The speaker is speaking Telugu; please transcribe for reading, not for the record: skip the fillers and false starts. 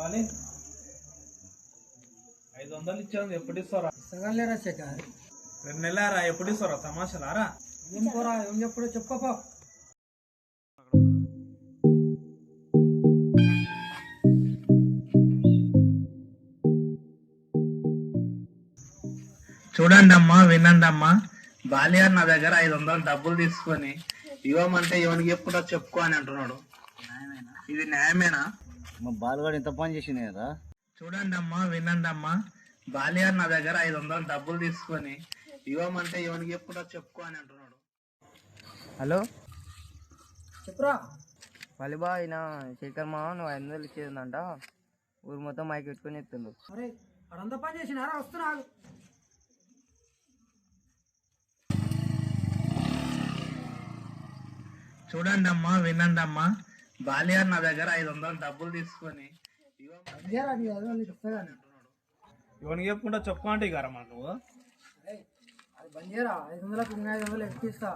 పాలి 500 ఇచ్చాను, ఎప్పుడు ఇస్తారా? సగలేరా శేఖర్, 2 నెలలారా, ఎప్పుడు ఇస్తారా? తమాషలారా? ఏం పోరా, ఏం చెప్పుడు చెప్పుకో. చూడండి అమ్మా, వినండి అమ్మా. బాలియార్ నా దగ్గర 500 డబ్బులు తీసుకొని ఇవ్వమంటే ఎవరికి ఎప్పుడో చెప్పుకో అని అంటున్నాడు. ఇది న్యాయమేనా? మా బాలుగాడు ఎంత పని చేసింది కదా. చూడండి అమ్మా, వినండి అమ్మా. బాలియార్ నా దగ్గర 500 డబ్బులు తీసుకొని ఇవ్వమంటే ఎవరికి ఎప్పుడో చెప్పుకో అని అంటున్నాడు. హలో చెప్పురా. మలిబా ఆయన శేఖర్ మావ నువ్వు 500 ఇచ్చేదంట, ఊరు మొత్తం మైకి పెట్టుకొని చెప్తుండు. అరే అడంతా పని చేసినారా, వస్తున్నా. చూడండి అమ్మా, వినండి అమ్మా. బాలియార్ నా దగ్గర 500 డబ్బులు తీసుకొని ఎవరికి చెప్పుకుంటా చెప్పుకో అంటే ఇక నువ్వు అది బంద్ చేయరా, 500కు 500 ఎక్కిస్తా.